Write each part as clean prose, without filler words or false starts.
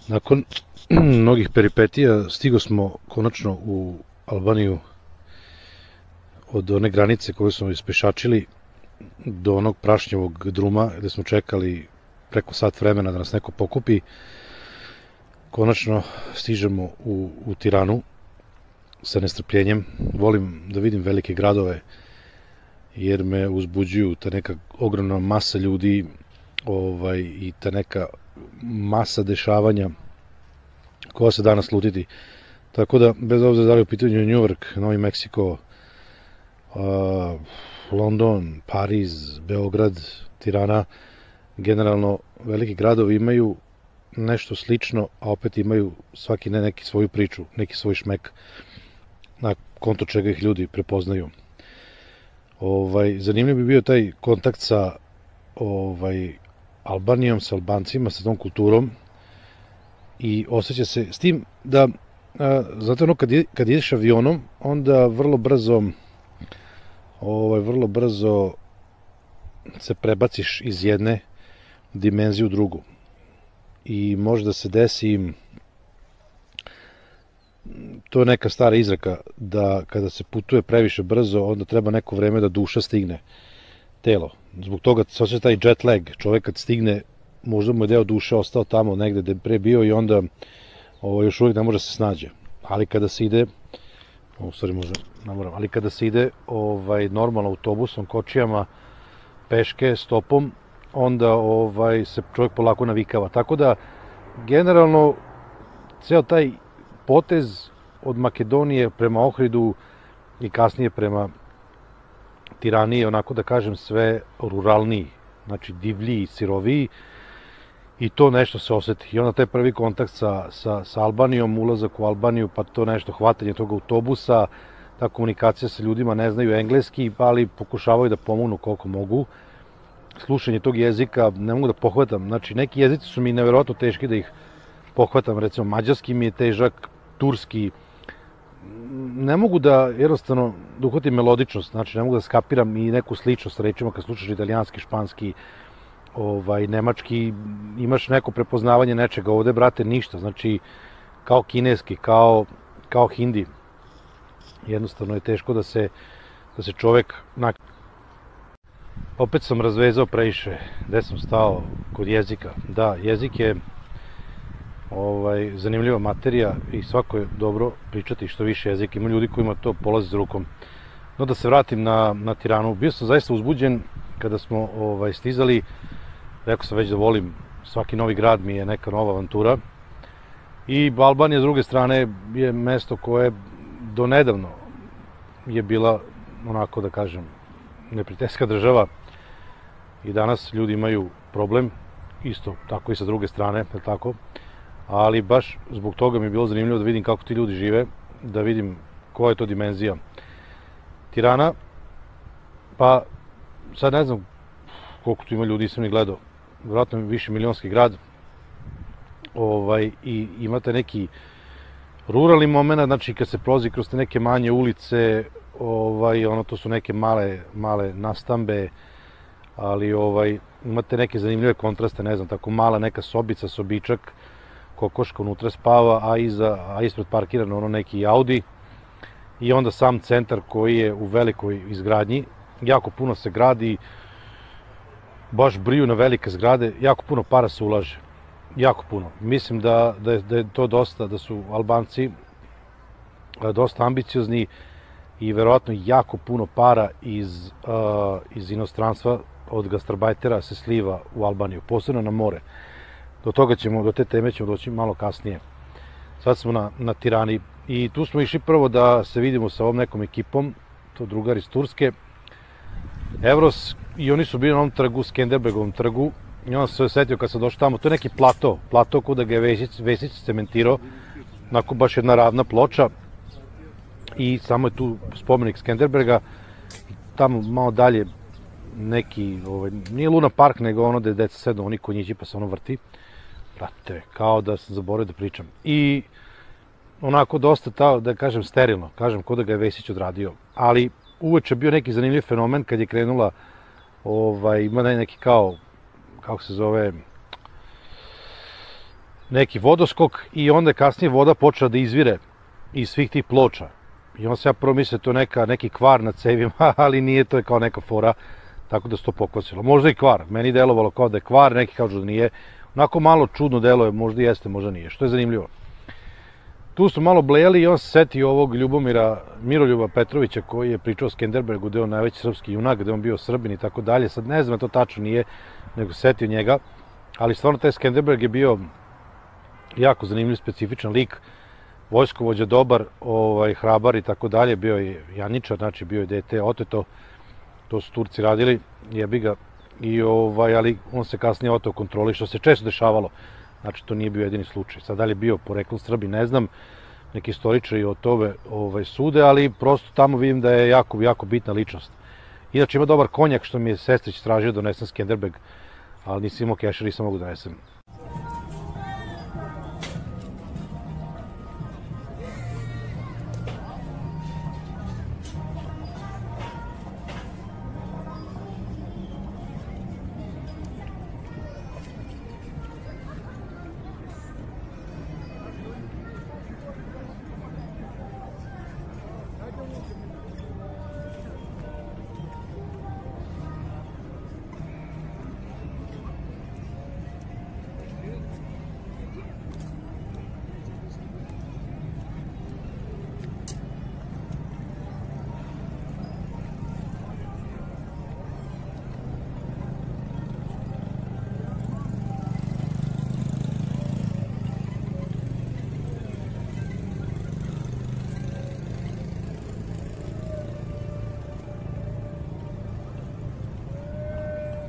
Nakon mnogih peripetija stigo smo konačno u Albaniju od one granice koju smo ispešačili do onog prašnjevog druma gde smo čekali preko sat vremena da nas neko pokupi. Konačno stižemo u Tiranu sa nestrpljenjem. Volim da vidim velike gradove jer me uzbuđuju ta neka ogromna masa ljudi i ta neka masa dešavanja koja se danas slutiti. Tako da, bez obzira da li u pitanju New York, Novi Meksiko, London, Pariz, Beograd, Tirana, generalno veliki gradovi imaju nešto slično, a opet imaju svaki neki svoju priču, neki svoj šmek na konto čega ih ljudi prepoznaju. Zanimljiv bi bio taj kontakt sa Albanijom, sa Albancima, sa tom kulturom i osjeća se s tim da zato ono kad ideš avionom onda vrlo brzo se prebaciš iz jedne dimenzije u drugu i može da se desi, to je neka stara izreka, da kada se putuje previše brzo onda treba neko vreme da duša stigne telo. Zbog toga se osjeća taj jet lag, čovek kad stigne možda mu je deo duše ostao tamo negde gde je pre bio i onda još uvijek ne može se snađe. Ali kada se ide, normalno autobusom, kočijama, peške, stopom, onda se čovjek polako navikava. Tako da, generalno, ceo taj potez od Makedonije prema Ohridu i kasnije prema Tirani je, onako da kažem, sve ruralniji, znači divljiji, siroviji, i to nešto se oseti. I onda taj prvi kontakt sa Albanijom, ulazak u Albaniju, pa to nešto, hvatanje tog autobusa, ta komunikacija sa ljudima, ne znaju engleski, ali pokušavaju da pomognu koliko mogu. Slušanje tog jezika, ne mogu da pohvatam, znači neki jezici su mi neverovatno teški da ih pohvatam, recimo mađarski mi je težak, turski, ne mogu da jednostavno da uhvatim melodičnost, znači ne mogu da skapiram i neku sličnost sa rečima kad slušaš italijanski, španski, nemački, imaš neko prepoznavanje nečega. Ovde, brate, ništa, znači kao kineski, kao hindi. Jednostavno je teško da se čovek... Opet sam razvezao previše, gde sam stao kod jezika. Da, jezik je zanimljiva materija i svako je dobro pričati što više jezika. Ima ljudi kojima to polazi za rukom. No da se vratim na Tiranu. Bio sam zaista uzbuđen kada smo stizali. Rekao sam već da volim, svaki novi grad mi je neka nova avantura. I Albanija s druge strane je mesto koje do nedavno je bila, onako da kažem, neprijateljska država. I danas ljudi imaju problem, isto tako i sa druge strane, tako. Ali baš zbog toga mi je bilo zanimljivo da vidim kako ti ljudi žive, da vidim koja je to dimenzija. Tirana, pa sad ne znam koliko tu ima ljudi, sam ni gledao, vjerojatno više milionski grad, i imate neki ruralni moment, znači kad se prolazi kroz te neke manje ulice, to su neke male nastambe, ali imate neke zanimljive kontraste, ne znam, tako mala neka sobica, sobičak, kokoška unutra spava, a ispred parkiran neki Audi, i onda sam centar koji je u velikoj izgradnji, jako puno se gradi, baš briju na velike zgrade, jako puno para se ulaže, jako puno. Mislim da je to dosta, da su Albanci dosta ambiciozni i verovatno jako puno para iz inostranstva od gastarbajtera se sliva u Albaniju, posebno na more. Do te teme ćemo doći malo kasnije. Sad smo na Tirani i tu smo išli prvo da se vidimo sa ovom nekom ekipom, to drugar iz Turske, Evros, i oni su bili na onom trgu, Skenderbegovom trgu, i onda se setio kad sam došao tamo, to je neki plato kuda ga je Vesić cementirao, onako baš jedna ravna ploča, i samo je tu spomenik Skenderberga, tamo malo dalje neki, nije Luna Park, nego ono gde deca sedno, oni konjići pa se ono vrti, brate, kao da sam zaboravio da pričam, i onako dosta, da kažem, sterilno, kažem, ko da ga je Vesić odradio, ali uveče bio neki zanimljiv fenomen kad je krenula, ima neki kako se zove, neki vodoskok i onda je kasnije voda počela da izvire iz svih tih ploča. I on se ja prvo mislio to neki kvar na cevima, ali nije, to je kao neka fora, tako da se to pokosilo. Možda i kvar, meni delovalo kao da je kvar, neki kažu da nije. Onako malo čudno deluje, možda jeste, možda nije, što je zanimljivo. Tu su malo blejali i on se setio ovog Miroljuba Petrovića koji je pričao o Skenderbergu, da je on najveći srpski junak, da je on bio Srbin i tako dalje. Sad ne znam, to tačno nije, nego se setio njega, ali stvarno taj Skenderberg je bio jako zanimljiv, specifičan lik, vojskovođa dobar, hrabar i tako dalje, bio je Janičar, znači bio je dete oteto, to su Turci radili, jebi ga, ali on se kasnije oteo kontroli, što se često dešavalo, znači to nije bio jedini slučaj. Sad da li je bio poreklom Srbi, ne znam, neki istoričari o tome sude, ali prosto tamo vidim da je jako, jako bitna ličnost. Inače ima dobar konjak, što mi je sestrić tražio, donesem Skenderbeg, ali nisam imao kešer, nisam mogu da donesem.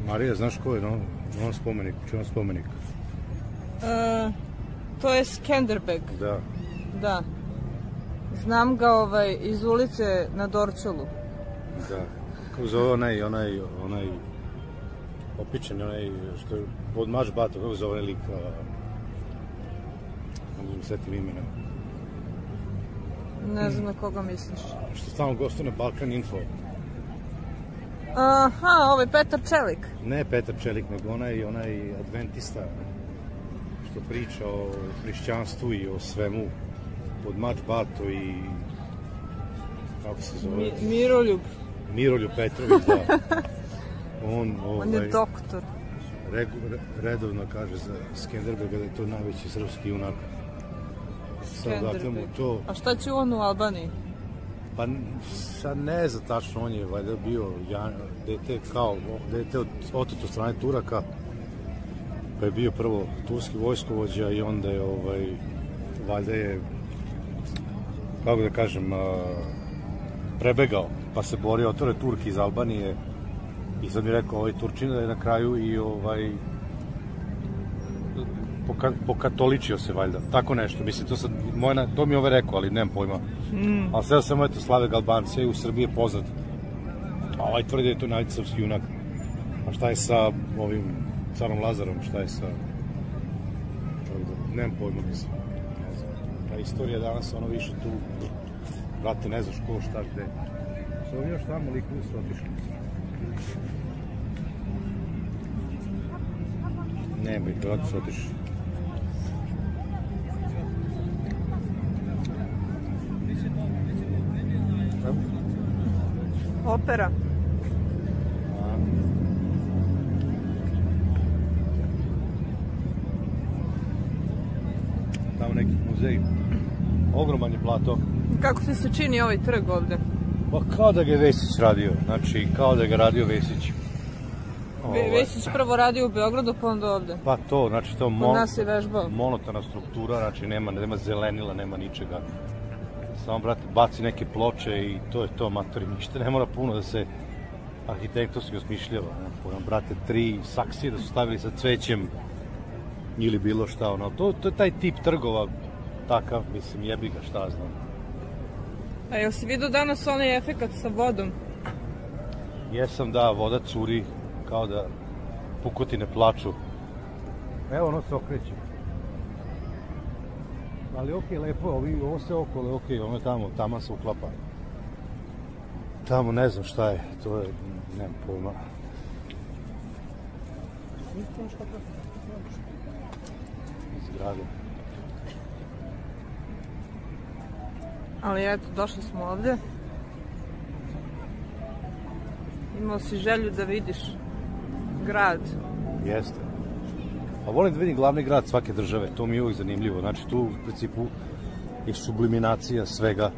Marija, znaš ko je on spomenik? Čujem spomenik? To je Skenderbeg. Da. Da. Znam ga iz ulice na Dorćolu. Da. Kako zove onaj opičan, onaj što je pod Mač Bato, kako zove onaj lik? Mogu mi setim imena. Ne znam na koga misliš. Što stalno gostuje na Balkan Info. Aha, Petar Čelik. Ne Petar Čelik, nego onaj adventista što priča o hrišćanstvu i o svemu pod Mač Bato i kako se zove? Miroljub Petrović, da. On je doktor. Redovno kaže za Skenderbega da je to najveći srpski junak. Skenderbeg. A šta će on u Albaniji? Pa sad ne znam tačno, on je valjda bio dete od oteto strane Turaka, pa je bio prvo turski vojskovođa i onda je valjda je, kako da kažem, prebegao, pa se borio, to je Turki iz Albanije i sad mi rekao Turčina da je na kraju i pokatoličio se valjda, tako nešto, mislim, to mi je rekao, ali nemam pojma. Ali sve samo Slave Galbanci, u Srbiji je poznat. A tvrdi da je to najveći srpski junak. A šta je sa ovim carom Lazarom, šta je sa... Nemam pojma, mislim. Ta istorija danas, više tu, brate, ne znaš ko, šta, gde. Što još tamo likovi su otišli. Nema ih, brate, su otišli. Opera. Tamo neki muzej. Ogroman je plato. Kako ti se čini ovaj trg ovde? Pa kao da ga je Vesić radio. Znači, kao da ga radio Vesić. Vesić prvo radio u Beogradu, pa onda ovde. Pa to, znači to Kod nas je vežbao. Monotona struktura, znači nema zelenila, nema ničega. Samo, brate, baci neke ploče i to je to, matori, ništa ne mora puno da se arhitektonski osmišljava. Brate, 3 saksije da su stavili sa cvećem ili bilo šta, to je taj tip trgova, takav, mislim, jebi ga, šta znam. A jel si vidio danas onaj efekat sa vodom? Jesam, da, voda curi, kao da pukotine plaču. Evo, ono se okreće. Ali okej, lepo, ovo se okolo, okej, ono je tamo, tamo se uklapa. Tamo ne znam šta je, to je, nemam pojma. iz grada. Ali eto, došli smo ovde. Imao si želju da vidiš grad. Jeste. Pa volim da vidim glavni grad svake države, to mi je uvijek zanimljivo. Znači tu u principu je subliminacija svega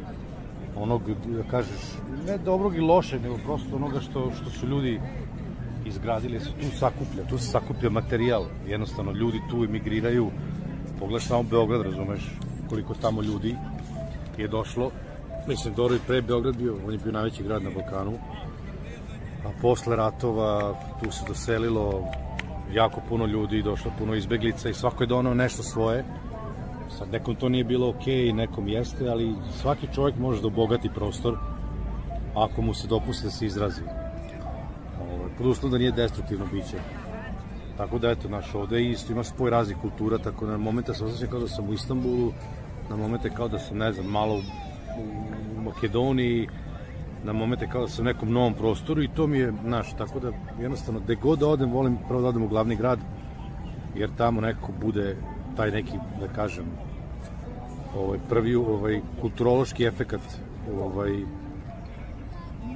onog, da kažeš, ne dobrog i lošeg, nego prosto onoga što su ljudi izgradili, se tu se sakuplja materijal. Jednostavno ljudi tu emigriraju. Pogledaš samo Beograd, razumeš koliko tamo ljudi je došlo. Mislim, dobro i pre Beograd bio, on je bio najveći grad na Balkanu. A posle ratova tu se doselilo jako puno ljudi, došlo puno izbeglica i svako je donao nešto svoje. Sad nekom to nije bilo okej, nekom jeste, ali svaki čovjek može da obogati prostor ako mu se dopusti da se izrazi. Pod uslovom da nije destruktivno biće. Tako da eto, ovde isto ima spoj raznih kultura, tako na momente se osjećam kao da sam u Istanbulu, na momente kao da sam, ne znam, malo u Makedoniji, na momente kao da sam u nekom novom prostoru i to mi je naš, tako da jednostavno gde god da odem, volim prvo da odem u glavni grad, jer tamo neko bude taj neki, da kažem, prvi kulturološki efekat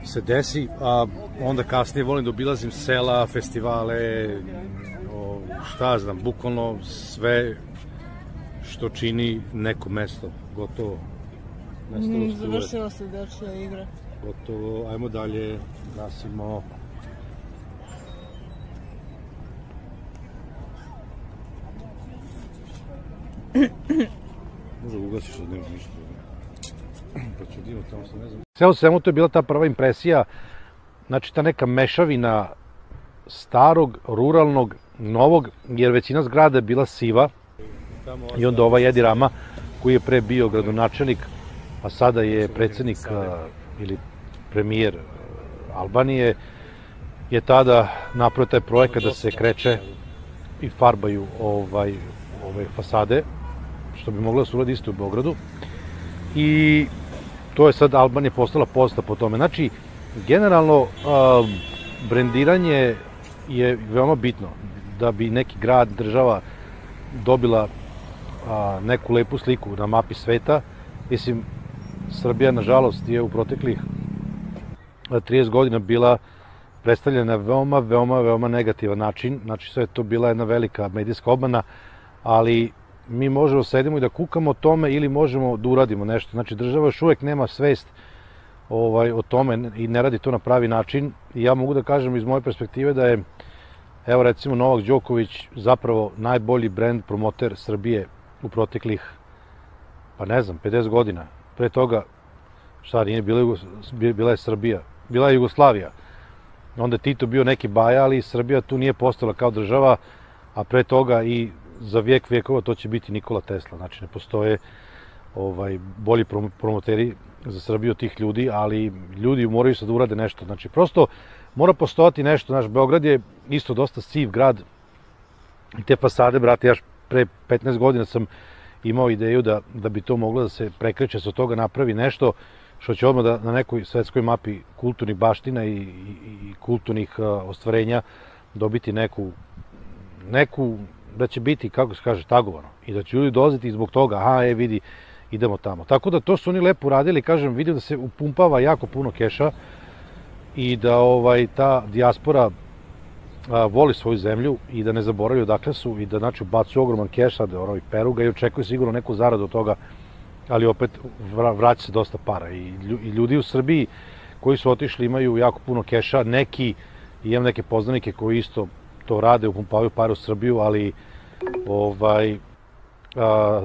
se desi, a onda kasnije volim da obilazim sela, festivale, šta znam, bukvalno sve što čini neko mesto, gotovo. Završila se dečija igra. Gotovo, ajmo dalje, gasimo. Možda ugasiš da nema ništa. Pa ću dimo tamo se ne znam. Sve u svemu to je bila ta prva impresija, znači ta neka mešavina starog, ruralnog, novog, jer većina zgrada je bila siva i onda ovaj Edi Rama, koji je pre bio gradonačelnik, a sada je predsednik ili premijer Albanije, je tada napravio taj projekat da se kreće i farbaju ove fasade, što bi moglo da se uradi isto u Beogradu. I to je sad Albanija postala poznata po tome. Znači, generalno, brendiranje je veoma bitno da bi neki grad, država dobila neku lepu sliku na mapi sveta. Mislim, Srbija, nažalost, je u proteklih 30 godina bila predstavljena na veoma negativan način. Znači, sve je to bila jedna velika medijska obmana, ali mi možemo sedimo i da kukamo o tome ili možemo da uradimo nešto. Znači, država još uvek nema svest o tome i ne radi to na pravi način. I ja mogu da kažem iz moje perspektive da je, evo recimo, Novak Đoković zapravo najbolji brend promoter Srbije u proteklih, pa ne znam, 50 godina. Pre toga, šta nije, bila je Srbija, bila je Jugoslavija. Onda je Tito bio neki baja, ali Srbija tu nije postala kao država, a pre toga i za vijek vijekova to će biti Nikola Tesla. Znači, ne postoje bolji promoteri za Srbiju od tih ljudi, ali ljudi moraju sad da urade nešto. Znači, prosto mora postojati nešto. Naš Beograd je isto dosta siv grad i te fasade, brate, ja pre 15 godina sam imao ideju da bi to moglo da se prekreće se od toga, napravi nešto što će odmah da na nekoj svetskoj mapi kulturnih baština i kulturnih ostvarenja dobiti neku, da će biti, kako se kaže, tagovano. I da će ljudi dolaziti zbog toga, vidi, idemo tamo. Tako da to su oni lepo uradili, kažem, vidim da se upumpava jako puno keša i da ta dijaspora voli svoju zemlju i da ne zaboravljaju odakle su i da, znači, bacuju ogroman keš, sad peru ga i očekuju sigurno neku zaradu od toga, ali opet vraća se dosta para. I ljudi u Srbiji koji su otišli imaju jako puno keša, neki, imam neke poznanike koji isto to rade, upumpavaju pare u Srbiju, ali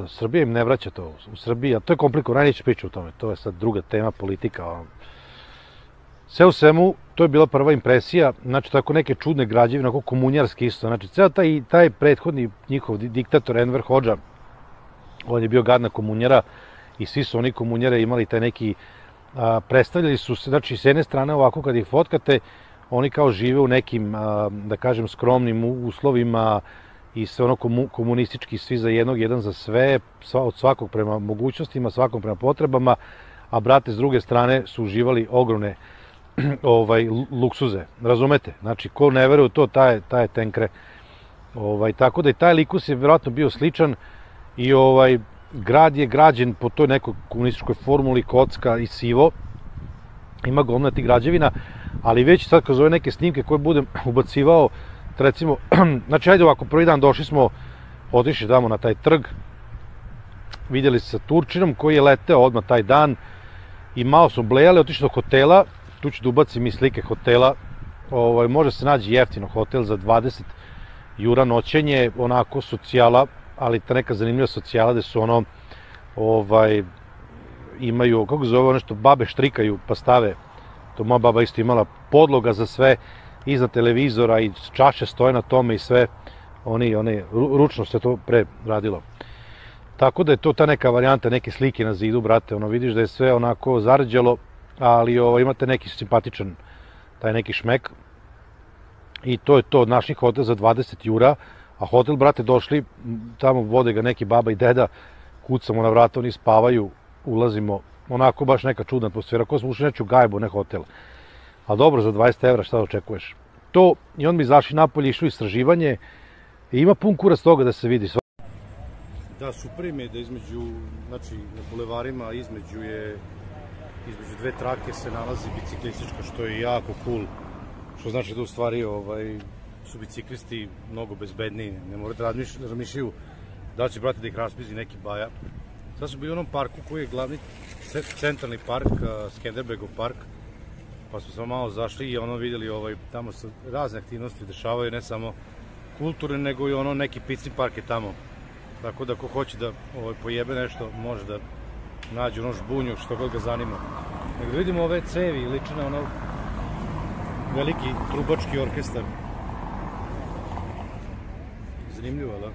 Srbija im ne vraća to. U Srbiji, a to je komplikovano, neću pričati o tome, to je sad druga tema, politika. Sve u svemu, to je bila prva impresija, znači tako neke čudne građevine, onako komunjarski isto, znači ceo taj prethodni njihov diktator Enver Hodža, on je bio gadna komunjara i svi su oni komunjare imali taj neki, predstavljali su se, znači s jedne strane ovako kad ih fotkate, oni kao žive u nekim, da kažem, skromnim uslovima i sve ono komunistički, svi za jednog, jedan za sve, od svakog prema mogućnostima, svakom prema potrebama, a brate s druge strane su uživali ogromne luksuze, razumete? Znači, ko ne veruje u to, taj je tenkre. Tako da i taj likus je vjerojatno bio sličan, i grad je građen po toj nekoj komunističkoj formuli kocka i sivo, ima gomna tih građevina, ali već sad kroz ove neke snimke koje budem ubacivao, recimo, znači ajde ovako, prvi dan došli smo, otišli tamo na taj trg, vidjeli se sa Turčinom koji je leteo odmah taj dan i malo smo blejali, otišli do hotela, tu ću da ubacim i slike hotela, može se naći jeftino hotel za 20 jura noćenje, onako socijala, ali ta neka zanimljiva socijala gde su imaju, kako zove, nešto babe štrikaju pa stave, to moja baba isto imala, podloga za sve, iznad televizora i čaše stoje na tome i sve, ručno se to pre radilo. Tako da je to ta neka varijanta, neke slike na zidu, brate, vidiš da je sve onako zarđalo, ali imate neki simpatičan, taj neki šmek. I to je to, naš hotel za 20 jura, a hotel, brate, došli, tamo vode ga neki baba i deda, kucamo na vrata, oni spavaju, ulazimo, onako baš neka čudna atmosfera, ko smo ušli neću gajbu, ne hotel. Ali dobro, za 20 evra šta očekuješ? To, i on bi izašli napolje, išlo istraživanje, i ima pun kurac toga da se vidi. Da, super im je da između, znači na bulevarima između dve trake se nalazi biciklistička, što je jako cool, što znači da u stvari su biciklisti mnogo bezbedniji, ne moraju da razmišljaju da će, brate, da ih raspizi neki baja. Sad smo bili u onom parku koji je glavni centralni park, Skenderbegov park, pa smo samo malo zašli i vidjeli, tamo se razne aktivnosti dešavaju, ne samo kulturne, nego i neki picni park je tamo. Tako da ko hoće da pojebe nešto, može da nađe žbunju, što god ga zanima. Nego da vidimo ove cevi, liče na veliki trubački orkestar. Zanimljivo, da?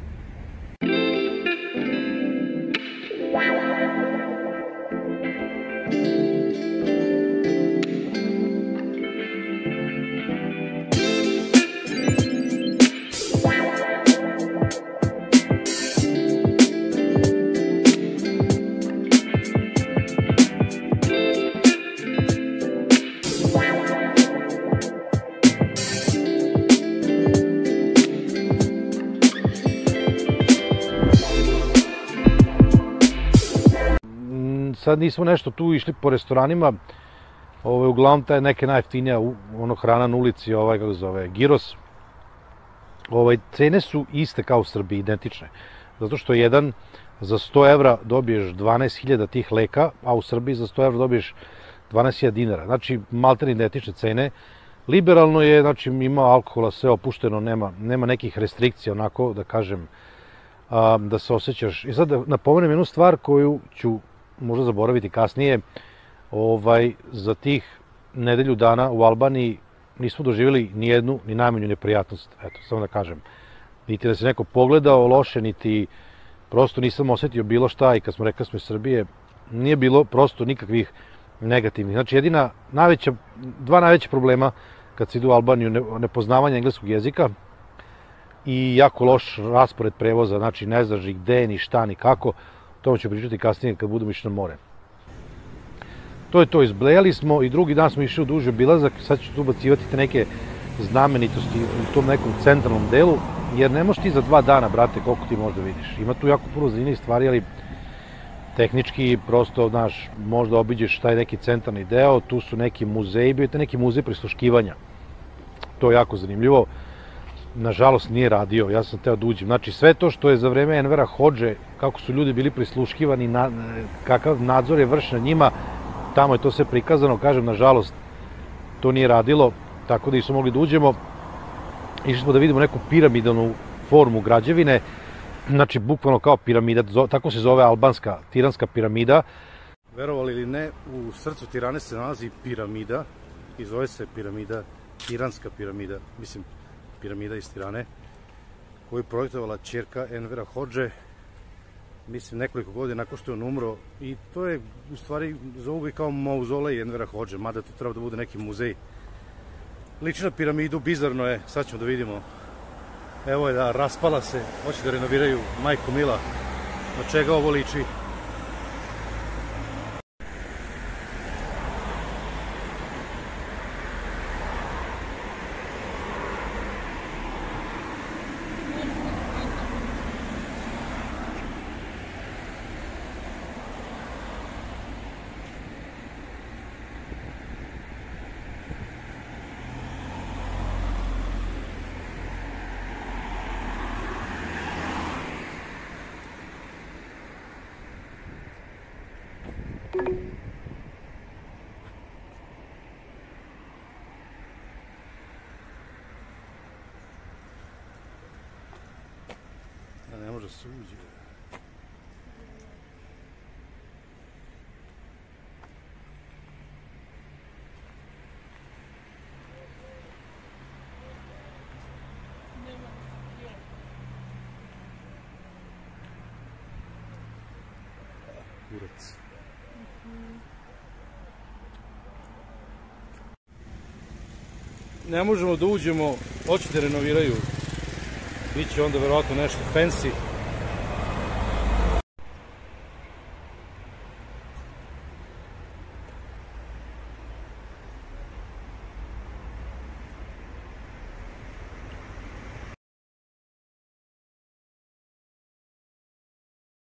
Sad nismo nešto tu išli po restoranima, uglavnom ta je neka najjeftinija hrana na ulici, kako se zove, gyros. Cene su iste kao u Srbiji, identične, zato što jedan za 100 evra dobiješ 12.000 tih leka, a u Srbiji za 100 evra dobiješ 12.000 dinara, znači maltene identične cene. Liberalno je, znači ima alkohola, sve opušteno, nema nekih restrikcija, onako da kažem, da se osjećaš. I sad da napomenem jednu stvar koju ću možda zaboraviti kasnije, za tih nedelju dana u Albaniji nismo doživjeli ni jednu, ni najmanju neprijatnost, eto, samo da kažem. Niti da se neko pogledao loše, niti prosto nisam osetio bilo šta i kad smo rekli smo iz Srbije, nije bilo prosto nikakvih negativnih. Znači, dva najveća problema kad se ide u Albaniju, nepoznavanje engleskog jezika i jako loš raspored prevoza, znači ne znaš ni gde, ni šta, ni kako. O tome ću pričati kasnije kad budemo išli na more. To je to, izblejali smo i drugi dan smo išli u duži obilazak, sad ću tu ubacivati te neke znamenitosti u tom nekom centralnom delu, jer ne možeš ti za 2 dana, brate, koliko ti možda vidiš. Ima tu jako puno zanimljivih stvari, ali tehnički prosto, znaš, možda obiđeš taj neki centralni deo, tu su neki muzeji, bio je neki muzej prisluškivanja. To je jako zanimljivo. Nažalost nije radio, ja sam teo da uđem. Znači sve to što je za vreme Envera Hodže, kako su ljudi bili prisluškivani, kakav nadzor je vršen na njima, tamo je to sve prikazano, kažem, nažalost to nije radilo, tako da nismo mogli da uđemo. Išli smo da vidimo neku piramidalnu formu građevine, znači bukvalno kao piramida, tako se zove albanska tiranska piramida. Verovali ili ne, u srcu Tirane se nalazi piramida i zove se piramida, tiranska piramida, mislim, piramida iz Tirane, koju je projektovala ćerka Envera Hodže, mislim nekoliko godina nakon što je on umro, i to je u stvari zovu ga kao mauzolej Envera Hodže, mada to treba da bude neki muzej. Liči na piramidu, bizarno je, sad ćemo da vidimo. Evo je da, raspala se, hoće da renoviraju, majko mila, na čega ovo liči? kurac. Ne možemo da uđemo, hoće da renoviraju, biće onda verovatno nešto fancy.